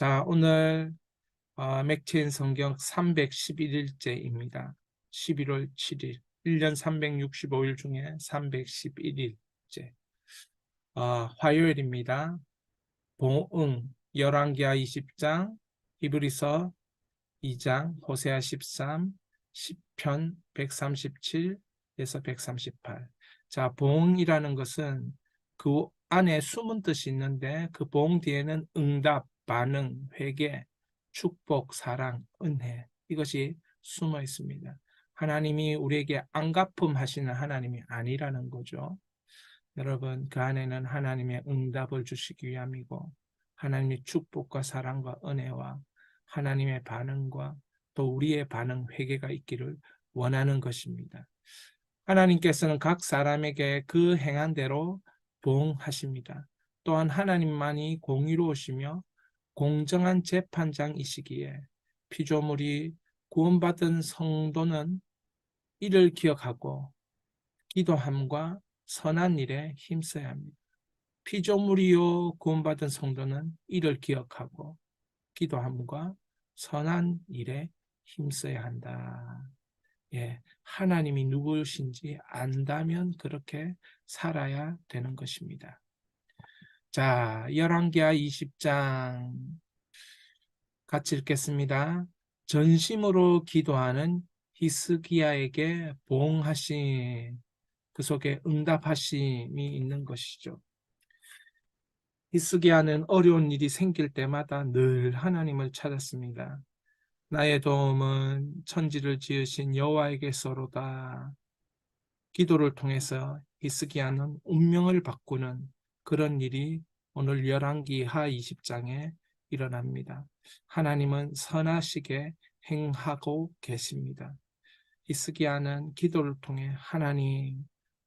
자, 오늘 맥체인 성경 311일째입니다. 11월 7일, 1년 365일 중에 311일째. 화요일입니다. 봉응, 열왕기하 20장, 히브리서 2장, 호세아 13, 시편 137에서 138. 자, 봉이라는 것은 그 안에 숨은 뜻이 있는데 그 봉 뒤에는 응답, 반응, 회개, 축복, 사랑, 은혜 이것이 숨어 있습니다. 하나님이 우리에게 안갚음 하시는 하나님이 아니라는 거죠. 여러분, 그 안에는 하나님의 응답을 주시기 위함이고 하나님의 축복과 사랑과 은혜와 하나님의 반응과 또 우리의 반응, 회개가 있기를 원하는 것입니다. 하나님께서는 각 사람에게 그 행한 대로 보응하십니다. 또한 하나님만이 공의로우시며 공정한 재판장이시기에 피조물이 구원받은 성도는 이를 기억하고 기도함과 선한 일에 힘써야 합니다. 피조물이요 구원받은 성도는 이를 기억하고 기도함과 선한 일에 힘써야 한다. 예, 하나님이 누구신지 안다면 그렇게 살아야 되는 것입니다. 자, 열왕기하 20장 같이 읽겠습니다. 전심으로 기도하는 히스기야에게 보응하신 그 속에 응답하심이 있는 것이죠. 히스기야는 어려운 일이 생길 때마다 늘 하나님을 찾았습니다. 나의 도움은 천지를 지으신 여호와에게서로다. 기도를 통해서 히스기야는 운명을 바꾸는 그런 일이 오늘 열왕기하 20장에 일어납니다. 하나님은 선하시게 행하고 계십니다. 히스기야는 기도를 통해 하나님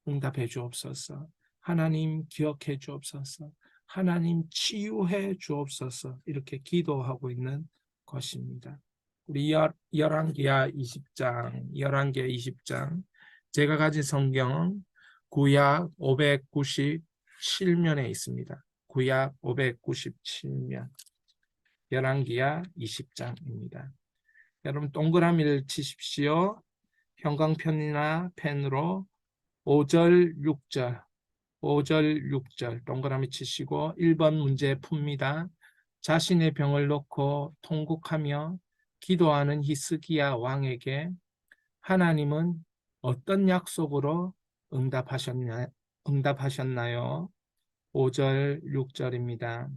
응답해 주옵소서, 하나님 기억해 주옵소서, 하나님 치유해 주옵소서 이렇게 기도하고 있는 것입니다. 우리 열왕기하 20장 제가 가진 성경은 구약 597면에 있습니다. 구약 597면 열왕기하 20장입니다. 여러분 동그라미를 치십시오. 형광펜이나 펜으로 5절, 6절 동그라미 치시고 1번 문제 풉니다. 자신의 병을 놓고 통곡하며 기도하는 히스기야 왕에게 하나님은 어떤 약속으로 응답하셨나요? 5절, 6절입니다.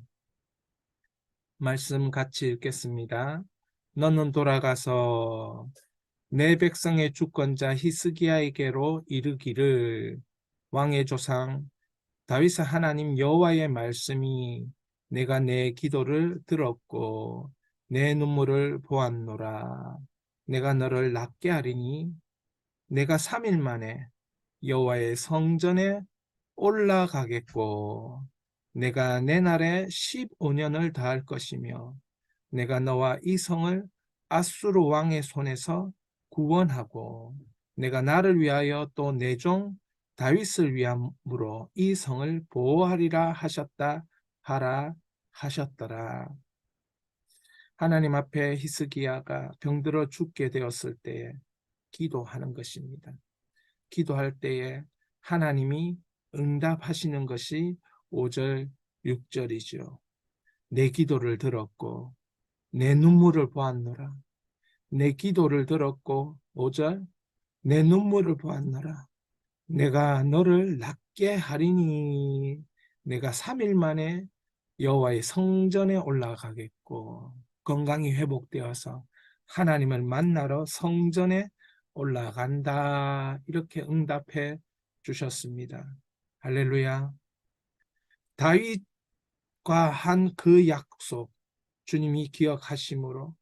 말씀 같이 읽겠습니다. 너는 돌아가서 내 백성의 주권자 히스기야에게로 이르기를 왕의 조상 다윗의 하나님 여호와의 말씀이 내가 내 기도를 들었고 내 눈물을 보았노라. 내가 너를 낫게 하리니 내가 3일 만에 여호와의 성전에 올라가겠고 내가 내 날에 15년을 다할 것이며 내가 너와 이 성을 아수르 왕의 손에서 구원하고 내가 나를 위하여 또 내 종 다윗을 위함으로 이 성을 보호하리라 하셨다 하라 하셨더라. 하나님 앞에 히스기야가 병들어 죽게 되었을 때에 기도하는 것입니다. 기도할 때에 하나님이 응답하시는 것이 5절, 6절이죠. 내 기도를 들었고 내 눈물을 보았노라. 내 기도를 들었고 5절 내 눈물을 보았노라. 내가 너를 낫게 하리니 내가 3일 만에 여호와의 성전에 올라가겠고 건강이 회복되어서 하나님을 만나러 성전에 올라간다. 이렇게 응답해 주셨습니다. 할렐루야. 다윗과 한 그 약속 주님이 기억하심으로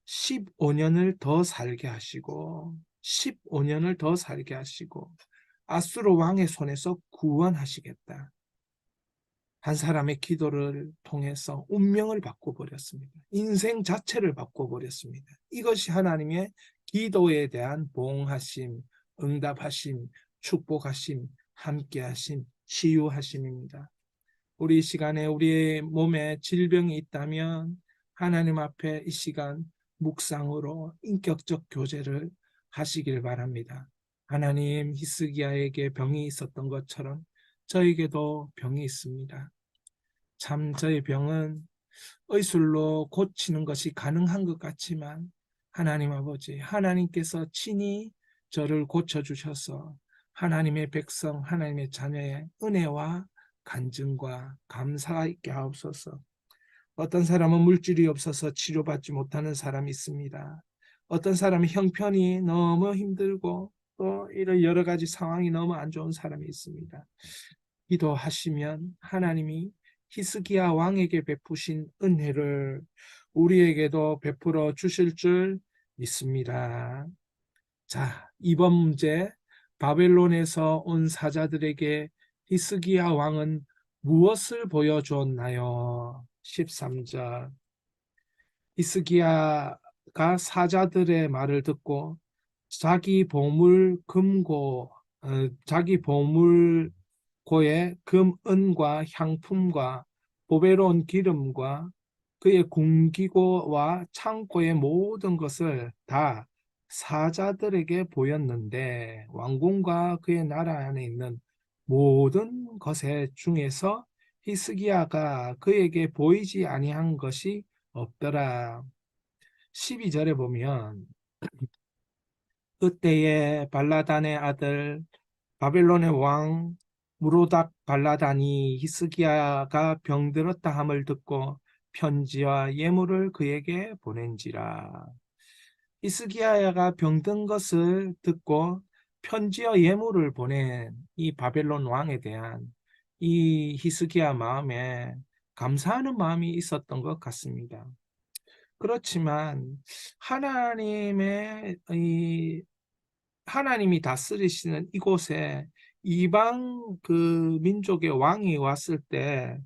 15년을 더 살게 하시고 15년을 더 살게 하시고 아수르 왕의 손에서 구원하시겠다. 한 사람의 기도를 통해서 운명을 바꿔버렸습니다. 인생 자체를 바꿔버렸습니다. 이것이 하나님의 기도에 대한 보응하심, 응답하심, 축복하심, 함께하심, 치유하심입니다. 우리 시간에 우리의 몸에 질병이 있다면 하나님 앞에 이 시간 묵상으로 인격적 교제를 하시길 바랍니다. 하나님, 히스기야에게 병이 있었던 것처럼 저에게도 병이 있습니다. 참 저의 병은 의술로 고치는 것이 가능한 것 같지만 하나님 아버지, 하나님께서 친히 저를 고쳐주셔서 하나님의 백성, 하나님의 자녀의 은혜와 간증과 감사 있게 하옵소서. 어떤 사람은 물질이 없어서 치료받지 못하는 사람이 있습니다. 어떤 사람은 형편이 너무 힘들고 또 이런 여러 가지 상황이 너무 안 좋은 사람이 있습니다. 기도하시면 하나님이 히스기야 왕에게 베푸신 은혜를 우리에게도 베풀어 주실 줄 믿습니다. 자, 이번 문제. 바벨론에서 온 사자들에게 히스기야 왕은 무엇을 보여주었나요? 13절. 히스기야가 사자들의 말을 듣고 자기 보물 금고, 자기 보물고에 금, 은과 향품과 보배로운 기름과 그의 궁기고와 창고의 모든 것을 다 사자들에게 보였는데 왕궁과 그의 나라 안에 있는 모든 것의 중에서 히스기야가 그에게 보이지 아니한 것이 없더라. 12절에 보면 그때에 발라단의 아들 바벨론의 왕 무로닥 발라단이 히스기야가 병들었다 함을 듣고 편지와 예물을 그에게 보낸지라. 히스기야가 병든 것을 듣고 편지와 예물을 보낸 이 바벨론 왕에 대한 이 히스기야 마음에 감사하는 마음이 있었던 것 같습니다. 그렇지만 하나님의 이 하나님이 다스리시는 이곳에 이방 그 민족의 왕이 왔을 때,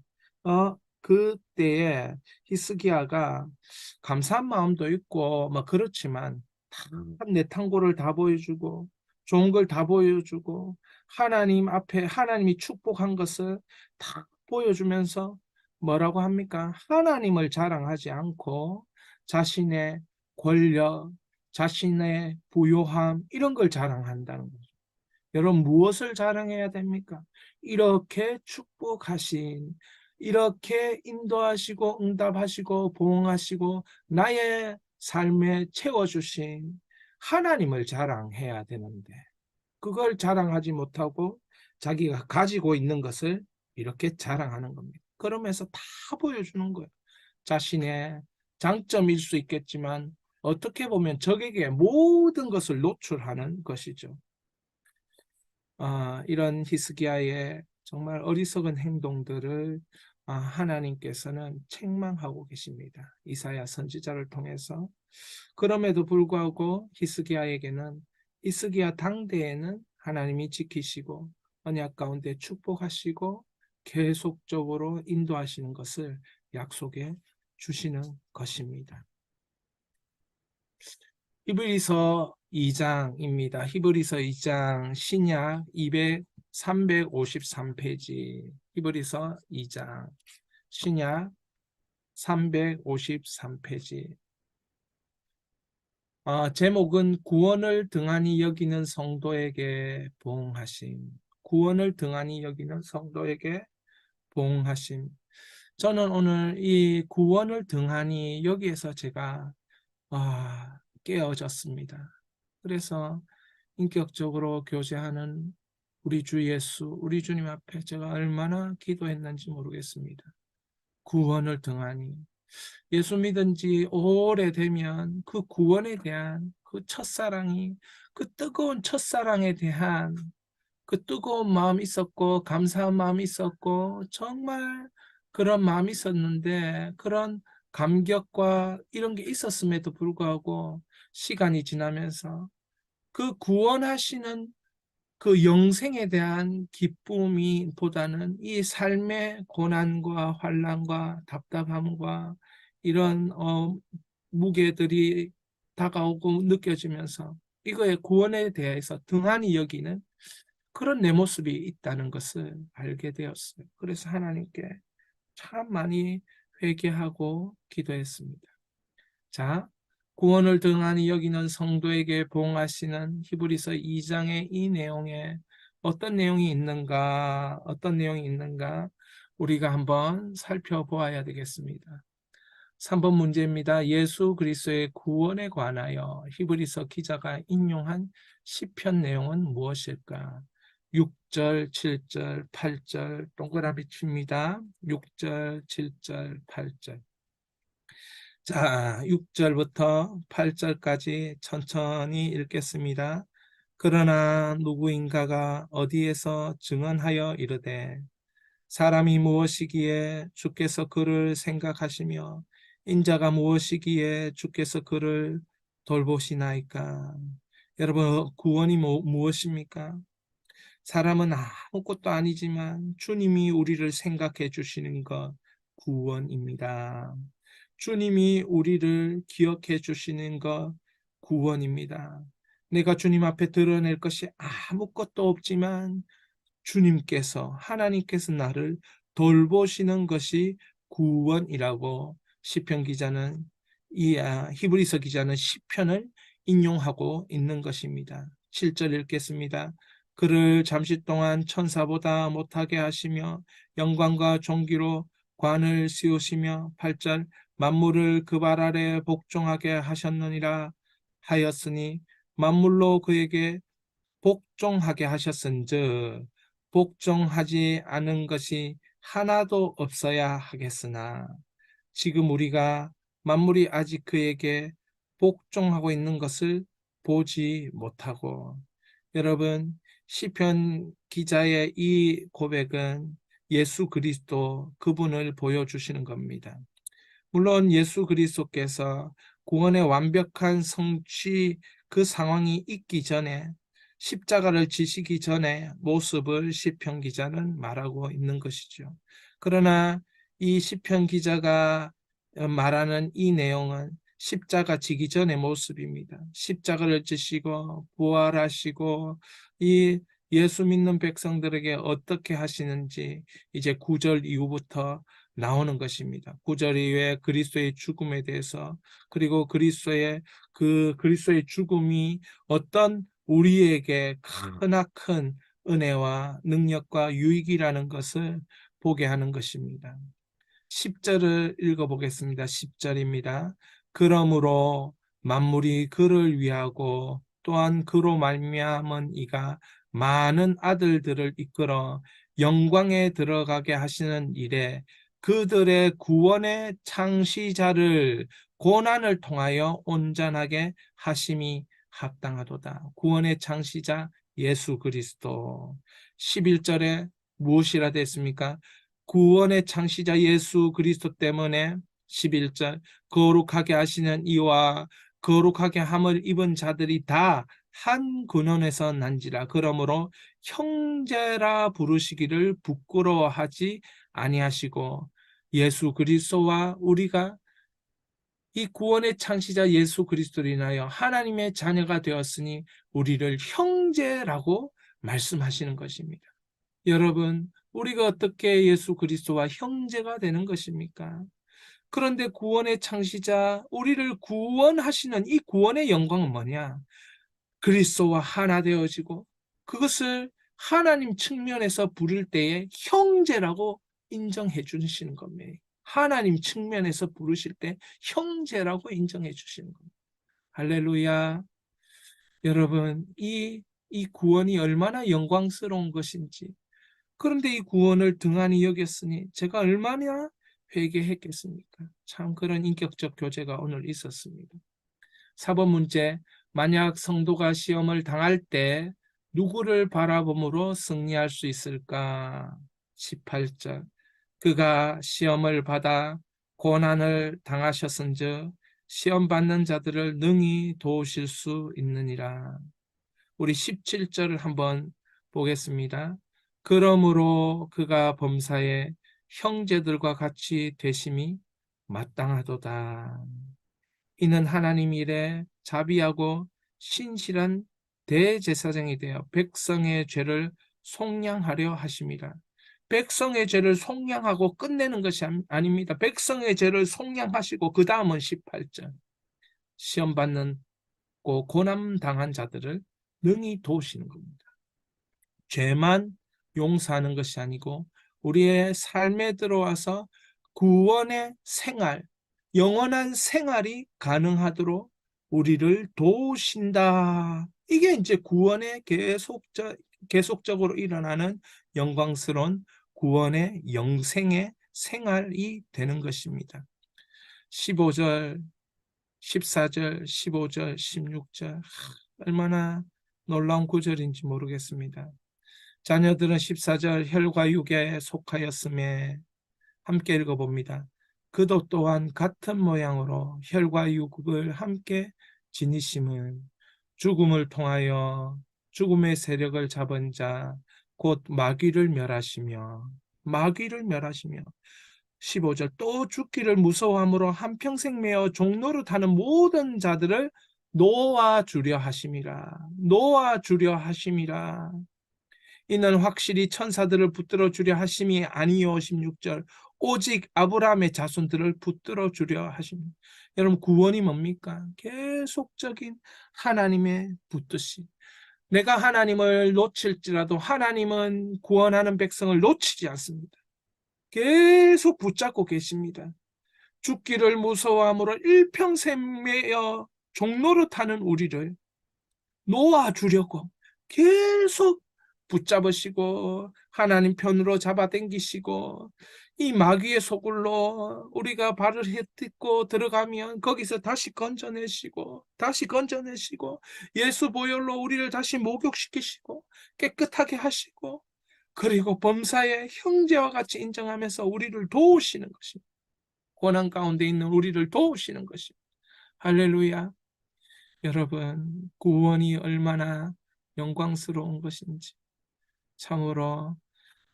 그때에 히스기야가 감사한 마음도 있고, 뭐 그렇지만 다 내 탕고를 다 보여주고, 좋은 걸 다 보여주고, 하나님 앞에 하나님이 축복한 것을 다 보여주면서 뭐라고 합니까? 하나님을 자랑하지 않고 자신의 권력, 자신의 부요함 이런 걸 자랑한다는 거죠. 여러분 무엇을 자랑해야 됩니까? 이렇게 축복하신, 이렇게 인도하시고 응답하시고 보응하시고 나의 삶에 채워주신 하나님을 자랑해야 되는데 그걸 자랑하지 못하고 자기가 가지고 있는 것을 이렇게 자랑하는 겁니다. 그러면서 다 보여주는 거예요. 자신의 장점일 수 있겠지만 어떻게 보면 적에게 모든 것을 노출하는 것이죠. 이런 히스기야의 정말 어리석은 행동들을 하나님께서는 책망하고 계십니다. 이사야 선지자를 통해서. 그럼에도 불구하고 히스기야 당대에는 하나님이 지키시고 언약 가운데 축복하시고 계속적으로 인도하시는 것을 약속해 주시는 것입니다. 히브리서 2장입니다. 히브리서 2장 신약 353페이지. 히브리서 2장 신약 353페이지. 제목은 구원을 등한히 여기는 성도에게 보응하심. 구원을 등한히 여기는 성도에게 보응하심. 저는 오늘 이 구원을 등한히 여기에서 제가 깨어졌습니다. 그래서 인격적으로 교제하는 우리 주 예수, 우리 주님 앞에 제가 얼마나 기도했는지 모르겠습니다. 구원을 등한히. 예수 믿은 지 오래되면 그 구원에 대한 그 첫사랑이, 그 뜨거운 첫사랑에 대한 그 뜨거운 마음이 있었고, 감사한 마음이 있었고, 정말 그런 마음이 있었는데, 그런 감격과 이런 게 있었음에도 불구하고, 시간이 지나면서 그 구원하시는 그 영생에 대한 기쁨이 보다는 이 삶의 고난과 환난과 답답함과 이런 무게들이 다가오고 느껴지면서 이거의 구원에 대해서 등한히 여기는 그런 내 모습이 있다는 것을 알게 되었어요. 그래서 하나님께 참 많이 회개하고 기도했습니다. 자, 구원을 등한히 여기는 성도에게 보응하시는 히브리서 2장의 이 내용에 어떤 내용이 있는가 우리가 한번 살펴보아야 되겠습니다. 3번 문제입니다. 예수 그리스도의 구원에 관하여 히브리서 기자가 인용한 시편 내용은 무엇일까? 6절, 7절, 8절 동그라미 칩니다. 6절, 7절, 8절. 자, 6절부터 8절까지 천천히 읽겠습니다. 그러나 누구인가가 어디에서 증언하여 이르되 사람이 무엇이기에 주께서 그를 생각하시며 인자가 무엇이기에 주께서 그를 돌보시나이까. 여러분, 구원이 무엇입니까? 사람은 아무것도 아니지만 주님이 우리를 생각해 주시는 것 구원입니다. 주님이 우리를 기억해 주시는 것 구원입니다. 내가 주님 앞에 드러낼 것이 아무것도 없지만 하나님께서 나를 돌보시는 것이 구원이라고 시편 기자는 히브리서 기자는 시편을 인용하고 있는 것입니다. 7절 읽겠습니다. 그를 잠시 동안 천사보다 못하게 하시며 영광과 존귀로 관을 씌우시며 8절 만물을 그 발 아래 복종하게 하셨느니라 하였으니 만물로 그에게 복종하게 하셨은즉 복종하지 않은 것이 하나도 없어야 하겠으나 지금 우리가 만물이 아직 그에게 복종하고 있는 것을 보지 못하고 여러분 시편 기자의 이 고백은 예수 그리스도 그분을 보여주시는 겁니다. 물론 예수 그리스도께서 구원의 완벽한 성취 그 상황이 있기 전에 십자가를 지시기 전에 모습을 시편 기자는 말하고 있는 것이죠. 그러나 이 시편 기자가 말하는 이 내용은 십자가 지기 전의 모습입니다. 십자가를 지시고 부활하시고 이 예수 믿는 백성들에게 어떻게 하시는지 이제 9절 이후부터 나오는 것입니다. 9절 이후에 그리스도의 죽음에 대해서 그리고 그리스도의 죽음이 어떤 우리에게 크나큰 은혜와 능력과 유익이라는 것을 보게 하는 것입니다. 10절을 읽어보겠습니다. 10절입니다. 그러므로 만물이 그를 위하고 또한 그로 말미암은 이가 많은 아들들을 이끌어 영광에 들어가게 하시는 일에 그들의 구원의 창시자를 고난을 통하여 온전하게 하심이 합당하도다. 구원의 창시자 예수 그리스도. 11절에 무엇이라 됐습니까? 구원의 창시자 예수 그리스도 때문에 11절 거룩하게 하시는 이와 거룩하게 함을 입은 자들이 다 한 근원에서 난지라. 그러므로 형제라 부르시기를 부끄러워하지 아니하시고 예수 그리스도와 우리가 이 구원의 창시자 예수 그리스도로 인하여 하나님의 자녀가 되었으니 우리를 형제라고 말씀하시는 것입니다. 여러분, 우리가 어떻게 예수 그리스도와 형제가 되는 것입니까? 그런데 구원의 창시자, 우리를 구원하시는 이 구원의 영광은 뭐냐? 그리스도와 하나 되어지고 그것을 하나님 측면에서 부를 때에 형제라고 인정해 주시는 겁니다. 하나님 측면에서 부르실 때 형제라고 인정해 주시는 겁니다. 할렐루야. 여러분, 이 구원이 얼마나 영광스러운 것인지. 그런데 이 구원을 등한히 여겼으니 제가 얼마나 회개했겠습니까? 참 그런 인격적 교제가 오늘 있었습니다. 4번 문제, 만약 성도가 시험을 당할 때 누구를 바라봄으로 승리할 수 있을까? 18절, 그가 시험을 받아 고난을 당하셨은즉 시험 받는 자들을 능히 도우실 수 있느니라. 우리 17절을 한번 보겠습니다. 그러므로 그가 범사에 형제들과 같이 되심이 마땅하도다. 이는 하나님 일에 자비하고 신실한 대제사장이 되어 백성의 죄를 속량하려 하심이라. 백성의 죄를 속량하고 끝내는 것이 아닙니다. 백성의 죄를 속량하시고 그 다음은 18절 시험 받는 고난 당한 자들을 능히 도우시는 겁니다. 죄만 용서하는 것이 아니고 우리의 삶에 들어와서 구원의 생활, 영원한 생활이 가능하도록 우리를 도우신다. 이게 이제 구원의 계속적으로 일어나는 영광스러운 구원의 영생의 생활이 되는 것입니다. 15절, 14절, 15절, 16절 얼마나 놀라운 구절인지 모르겠습니다. 자녀들은 14절 혈과 육에 속하였음에 함께 읽어봅니다. 그도 또한 같은 모양으로 혈과 육을 함께 지니심은 죽음을 통하여 죽음의 세력을 잡은 자 곧 마귀를 멸하시며 15절 또 죽기를 무서워함으로 한평생 매어 종노릇하는 모든 자들을 놓아주려 하심이라. 이는 확실히 천사들을 붙들어 주려 하심이 아니요 16절 오직 아브라함의 자손들을 붙들어 주려 하십니다. 여러분 구원이 뭡니까? 계속적인 하나님의 붙드심. 내가 하나님을 놓칠지라도 하나님은 구원하는 백성을 놓치지 않습니다. 계속 붙잡고 계십니다. 죽기를 무서워함으로 일평생 매여 종노릇하는 우리를 놓아주려고 계속 붙잡으시고 하나님 편으로 잡아당기시고 이 마귀의 소굴로 우리가 발을 딛고 들어가면 거기서 다시 건져내시고 예수 보혈로 우리를 다시 목욕시키시고 깨끗하게 하시고 그리고 범사의 형제와 같이 인정하면서 우리를 도우시는 것입니다. 고난 가운데 있는 우리를 도우시는 것입니다. 할렐루야. 여러분 구원이 얼마나 영광스러운 것인지 참으로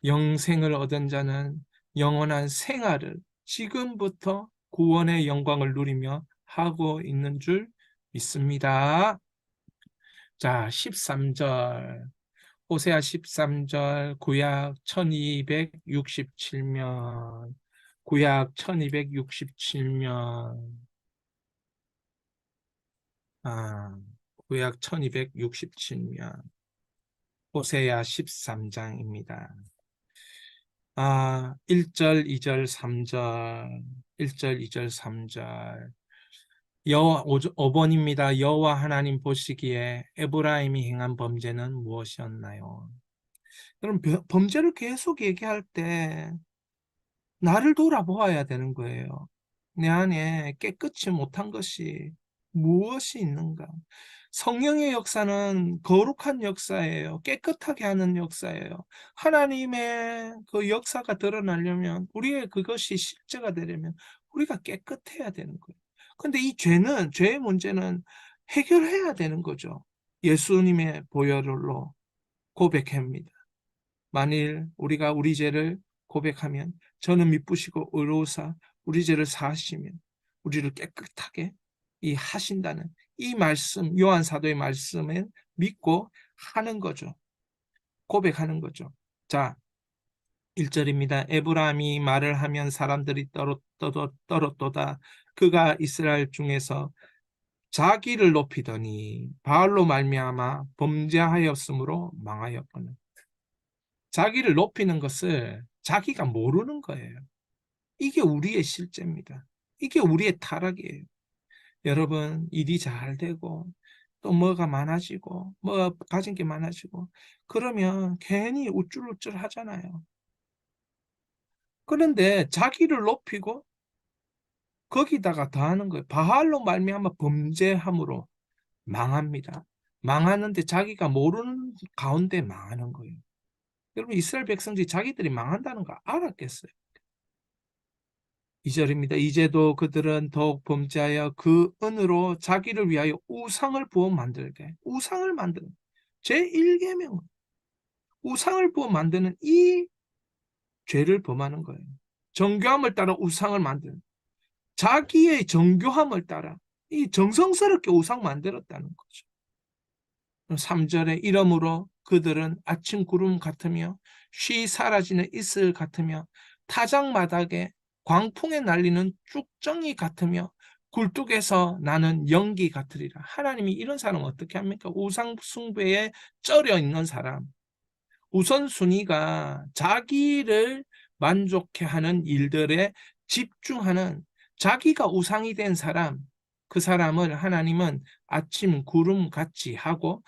영생을 얻은 자는 영원한 생활을 지금부터 구원의 영광을 누리며 하고 있는 줄 믿습니다. 자, 13절 호세아 13절 구약 1267면 구약 1267면 구약 1267면 호세아 13장입니다. 1절, 2절, 3절 1절, 2절, 3절 여호와 5번입니다. 여호와 하나님 보시기에 에브라임이 행한 범죄는 무엇이었나요? 여러분 범죄를 계속 얘기할 때 나를 돌아보아야 되는 거예요. 내 안에 깨끗이 못한 것이 무엇이 있는가? 성령의 역사는 거룩한 역사예요. 깨끗하게 하는 역사예요. 하나님의 그 역사가 드러나려면 우리의 그것이 실제가 되려면 우리가 깨끗해야 되는 거예요. 근데 이 죄의 문제는 해결해야 되는 거죠. 예수님의 보혈로 고백합니다. 만일 우리가 우리 죄를 고백하면 저는 미쁘시고 의로우사 우리 죄를 사하시면 우리를 깨끗하게 하신다는 이 말씀, 요한 사도의 말씀을 믿고 하는 거죠. 고백하는 거죠. 자, 1절입니다. 에브라임이 말을 하면 사람들이 떨었도다. 그가 이스라엘 중에서 자기를 높이더니 바알로 말미암아 범죄하였으므로 망하였거늘. 자기를 높이는 것을 자기가 모르는 거예요. 이게 우리의 실제입니다. 이게 우리의 타락이에요. 여러분 일이 잘 되고 또 뭐가 많아지고 뭐 가진 게 많아지고 그러면 괜히 우쭐우쭐 하잖아요. 그런데 자기를 높이고 거기다가 더하는 거예요. 바알로 말미암아 범죄함으로 망합니다. 망하는데 자기가 모르는 가운데 망하는 거예요. 여러분 이스라엘 백성들이 자기들이 망한다는 거 알았겠어요? 2절입니다. 이제도 그들은 더욱 범죄하여 그 은으로 자기를 위하여 우상을 부어 만들게. 우상을 만드는 제1계명 우상을 부어 만드는 이 죄를 범하는 거예요. 정교함을 따라 우상을 만드는 자기의 정교함을 따라 이 정성스럽게 우상 만들었다는 거죠. 3절에 이러므로 그들은 아침 구름 같으며 쉬 사라지는 이슬 같으며 타작마당에 광풍에 날리는 쭉정이 같으며 굴뚝에서 나는 연기 같으리라. 하나님이 이런 사람 어떻게 합니까? 우상 숭배에 쩔어 있는 사람. 우선순위가 자기를 만족해 하는 일들에 집중하는, 자기가 우상이 된 사람, 그 사람을 하나님은 아침 구름 같이 하고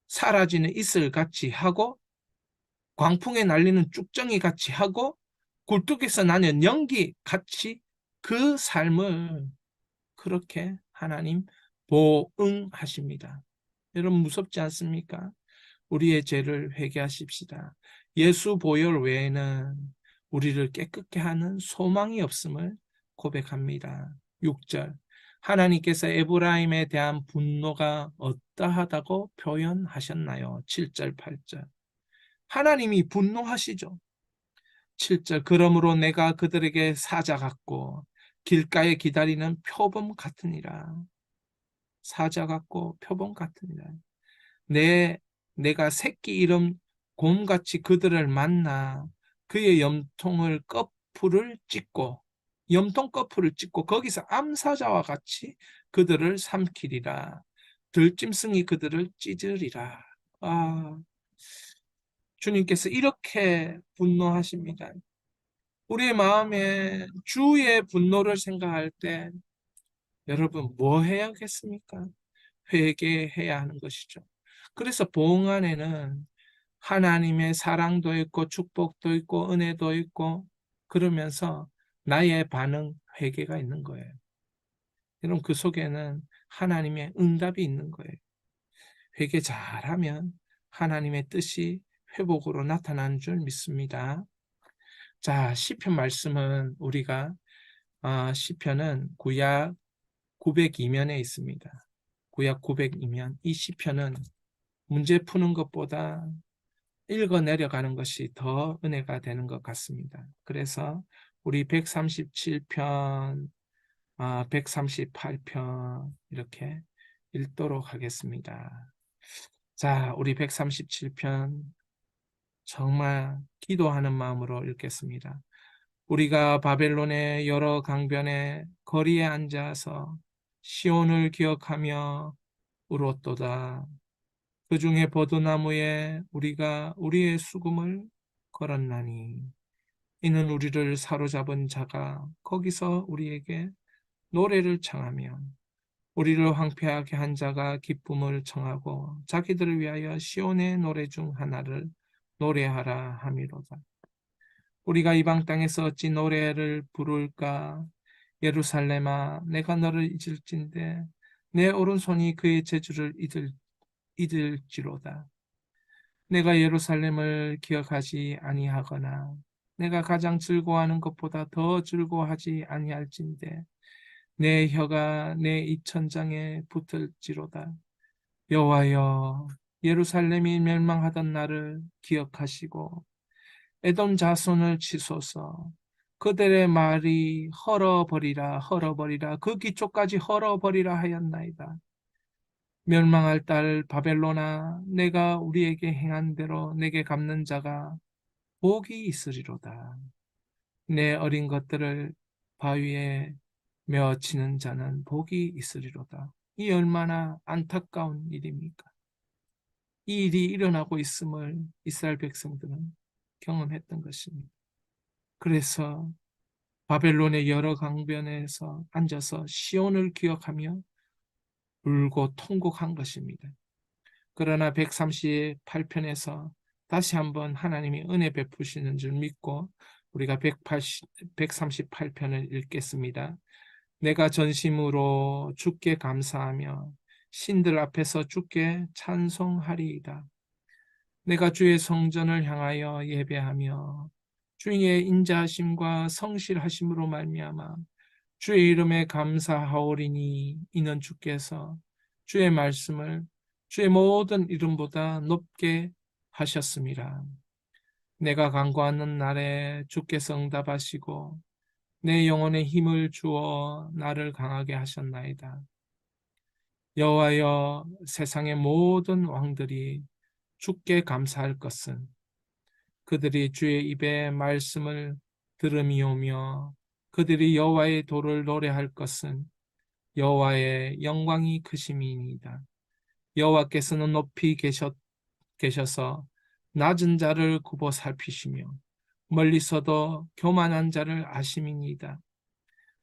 사라지는 이슬 같이 하고 광풍에 날리는 쭉정이 같이 하고 굴뚝에서 나는 연기 같이, 그 삶을 그렇게 하나님 보응하십니다. 여러분, 무섭지 않습니까? 우리의 죄를 회개하십시다. 예수 보혈 외에는 우리를 깨끗게 하는 소망이 없음을 고백합니다. 6절, 하나님께서 에브라임에 대한 분노가 어떠하다고 표현하셨나요? 7절, 8절. 하나님이 분노하시죠. 7절, 그러므로 내가 그들에게 사자 같고 길가에 기다리는 표범 같으니라. 사자 같고 표범 같으니라. 내가 새끼 이름 곰같이 그들을 만나 그의 염통을 거풀을 찢고, 염통 거풀을 찢고 거기서 암사자와 같이 그들을 삼키리라. 들짐승이 그들을 찢으리라. 아, 주님께서 이렇게 분노하십니다. 우리의 마음에 주의 분노를 생각할 때 여러분 뭐 해야겠습니까? 회개해야 하는 것이죠. 그래서 보응 안에는 하나님의 사랑도 있고 축복도 있고 은혜도 있고, 그러면서 나의 반응 회개가 있는 거예요. 여러분, 그 속에는 하나님의 응답이 있는 거예요. 회개 잘하면 하나님의 뜻이 회복으로 나타나는 줄 믿습니다. 자, 시편 말씀은 우리가 시편은 구약 902면에 있습니다. 구약 902면. 이 시편은 문제 푸는 것보다 읽어 내려가는 것이 더 은혜가 되는 것 같습니다. 그래서 우리 137편, 138편 이렇게 읽도록 하겠습니다. 자, 우리 137편 정말 기도하는 마음으로 읽겠습니다. 우리가 바벨론의 여러 강변의 거리에 앉아서 시온을 기억하며 울었도다. 그 중에 버드나무에 우리가 우리의 수금을 걸었나니 이는 우리를 사로잡은 자가 거기서 우리에게 노래를 청하며 우리를 황폐하게 한 자가 기쁨을 청하고 자기들을 위하여 시온의 노래 중 하나를 노래하라 함이로다. 우리가 이방 땅에서 어찌 노래를 부를까? 예루살렘아, 내가 너를 잊을진대 내 오른손이 그의 재주를 잊을지로다. 내가 예루살렘을 기억하지 아니하거나 내가 가장 즐거워하는 것보다 더 즐거워하지 아니할진대 내 혀가 내 입천장에 붙을지로다. 여호와여, 예루살렘이 멸망하던 날을 기억하시고 에돔 자손을 치소서. 그들의 말이 헐어버리라 헐어버리라 그 기초까지 헐어버리라 하였나이다. 멸망할 딸 바벨론아, 내가 우리에게 행한 대로 내게 갚는 자가 복이 있으리로다. 내 어린 것들을 바위에 메어치는 자는 복이 있으리로다. 이 얼마나 안타까운 일입니까? 이 일이 일어나고 있음을 이스라엘 백성들은 경험했던 것입니다. 그래서 바벨론의 여러 강변에서 앉아서 시온을 기억하며 울고 통곡한 것입니다. 그러나 138편에서 다시 한번 하나님이 은혜 베푸시는 줄 믿고 우리가 138편을 읽겠습니다. 내가 전심으로 주께 감사하며 신들 앞에서 주께 찬송하리이다. 내가 주의 성전을 향하여 예배하며 주의 인자하심과 성실하심으로 말미암아 주의 이름에 감사하오리니 이는 주께서 주의 말씀을 주의 모든 이름보다 높게 하셨습니다. 내가 간구하는 날에 주께서 응답하시고 내 영혼에 힘을 주어 나를 강하게 하셨나이다. 여호와여, 세상의 모든 왕들이 주께 감사할 것은 그들이 주의 입의 말씀을 들음이오며 그들이 여호와의 도를 노래할 것은 여호와의 영광이 크심이니이다. 여호와께서는 높이 계셔서 낮은 자를 굽어 살피시며 멀리서도 교만한 자를 아심이니이다.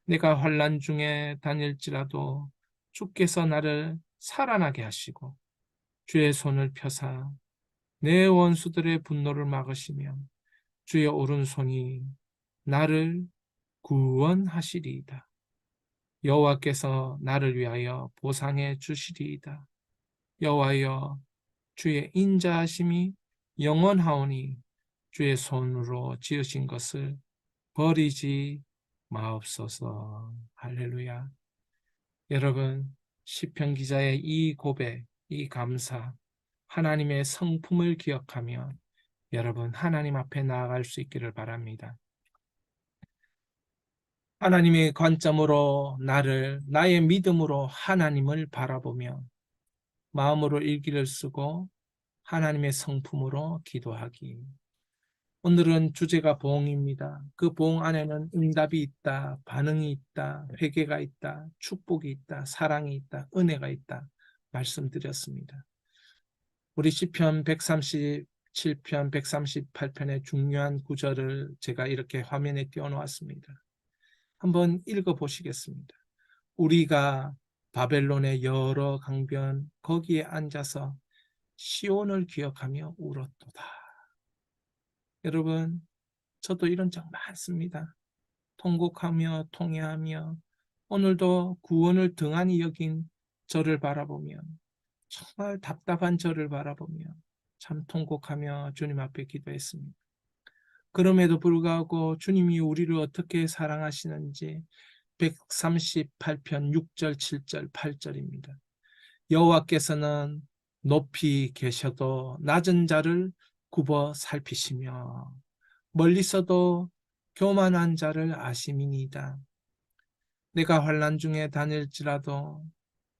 내가 환난 중에 다닐지라도 주께서 나를 살아나게 하시고 주의 손을 펴사 내 원수들의 분노를 막으시며 주의 오른손이 나를 구원하시리이다. 여호와께서 나를 위하여 보상해 주시리이다. 여호와여, 주의 인자하심이 영원하오니 주의 손으로 지으신 것을 버리지 마옵소서. 할렐루야. 여러분, 시편 기자의 이 고백, 이 감사, 하나님의 성품을 기억하며 여러분 하나님 앞에 나아갈 수 있기를 바랍니다. 하나님의 관점으로 나의 믿음으로 하나님을 바라보며 마음으로 일기를 쓰고 하나님의 성품으로 기도하기. 오늘은 주제가 보응입니다. 그 보응 안에는 응답이 있다, 반응이 있다, 회개가 있다, 축복이 있다, 사랑이 있다, 은혜가 있다 말씀드렸습니다. 우리 시편 137편, 138편의 중요한 구절을 제가 이렇게 화면에 띄워놓았습니다. 한번 읽어보시겠습니다. 우리가 바벨론의 여러 강변 거기에 앉아서 시온을 기억하며 울었도다. 여러분, 저도 이런 적 많습니다. 통곡하며 통회하며 오늘도 구원을 등한히 여긴 저를 바라보며 정말 답답한 저를 바라보며 참 통곡하며 주님 앞에 기도했습니다. 그럼에도 불구하고 주님이 우리를 어떻게 사랑하시는지 138편 6절, 7절, 8절입니다. 여호와께서는 높이 계셔도 낮은 자를 굽어 살피시며 멀리서도 교만한 자를 아심이니이다. 내가 환난 중에 다닐지라도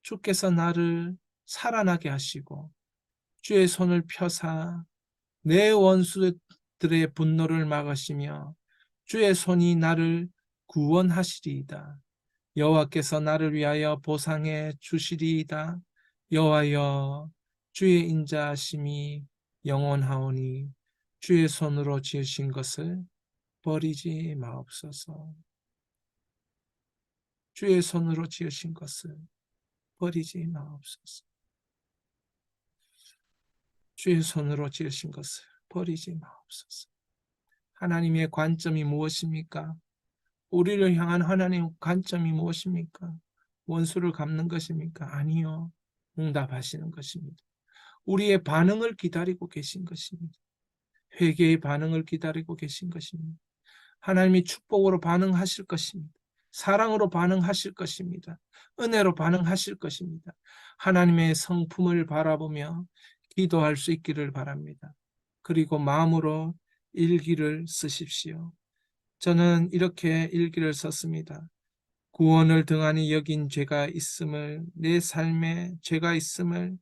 주께서 나를 살아나게 하시고 주의 손을 펴사 내 원수들의 분노를 막으시며 주의 손이 나를 구원하시리이다. 여호와께서 나를 위하여 보상해 주시리이다. 여호와여, 주의 인자하심이 영원하오니 주의 손으로 지으신 것을 버리지 마옵소서. 주의 손으로 지으신 것을 버리지 마옵소서. 주의 손으로 지으신 것을 버리지 마옵소서. 하나님의 관점이 무엇입니까? 우리를 향한 하나님의 관점이 무엇입니까? 원수를 갚는 것입니까? 아니요. 응답하시는 것입니다. 우리의 반응을 기다리고 계신 것입니다. 회개의 반응을 기다리고 계신 것입니다. 하나님이 축복으로 반응하실 것입니다. 사랑으로 반응하실 것입니다. 은혜로 반응하실 것입니다. 하나님의 성품을 바라보며 기도할 수 있기를 바랍니다. 그리고 마음으로 일기를 쓰십시오. 저는 이렇게 일기를 썼습니다. 구원을 등한히 여긴 죄가 있음을, 내 삶에 죄가 있음을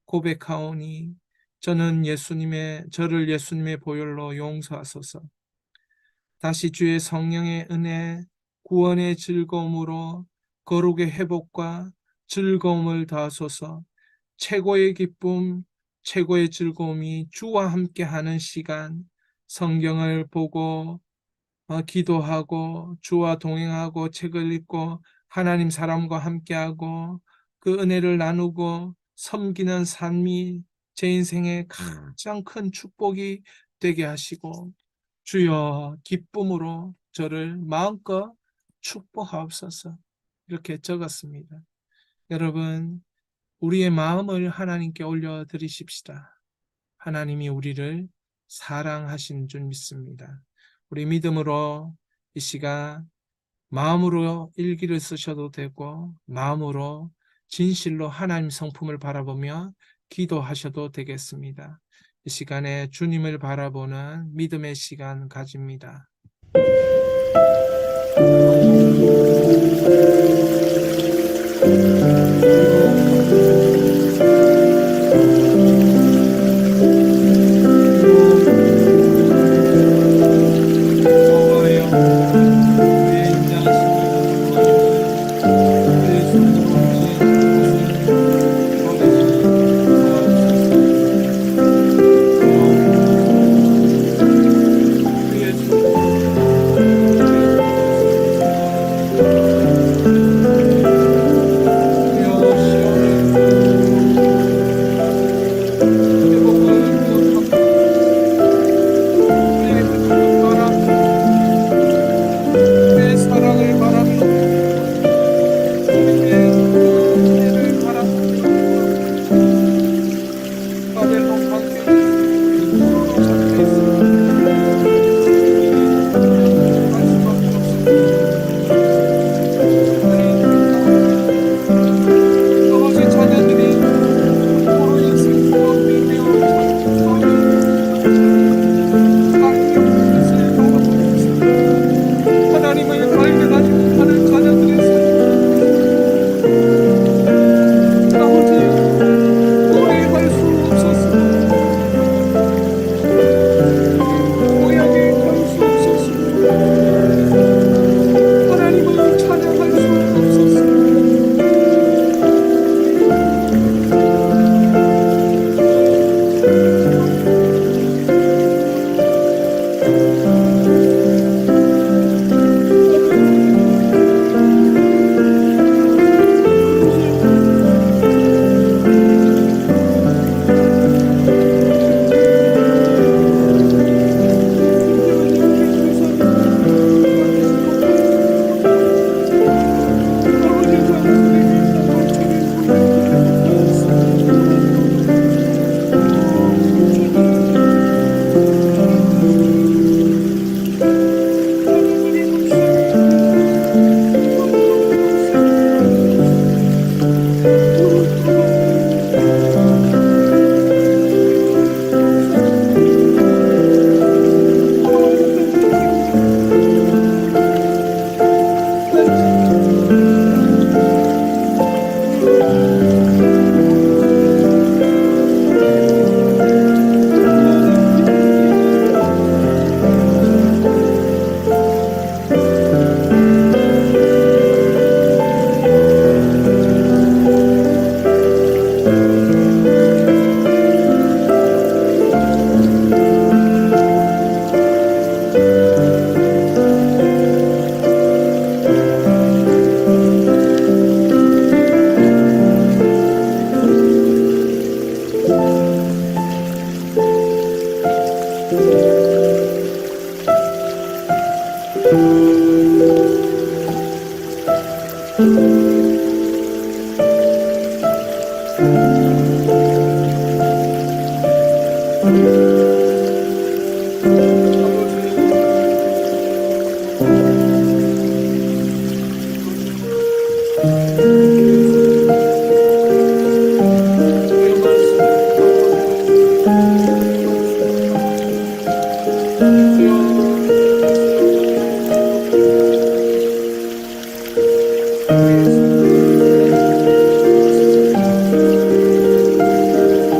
고백하오니 저를 예수님의 보혈로 용서하소서. 다시 주의 성령의 은혜, 구원의 즐거움으로 거룩의 회복과 즐거움을 더하소서. 최고의 기쁨, 최고의 즐거움이 주와 함께하는 시간, 성경을 보고 기도하고 주와 동행하고 책을 읽고 하나님 사람과 함께하고 그 은혜를 나누고 섬기는 삶이 제 인생의 가장 큰 축복이 되게 하시고 주여 기쁨으로 저를 마음껏 축복하옵소서. 이렇게 적었습니다. 여러분, 우리의 마음을 하나님께 올려드리십시다. 하나님이 우리를 사랑하시는 줄 믿습니다. 우리 믿음으로 이 시간 마음으로 일기를 쓰셔도 되고 마음으로 진실로 하나님 성품을 바라보며 기도하셔도 되겠습니다. 이 시간에 주님을 바라보는 믿음의 시간 가집니다.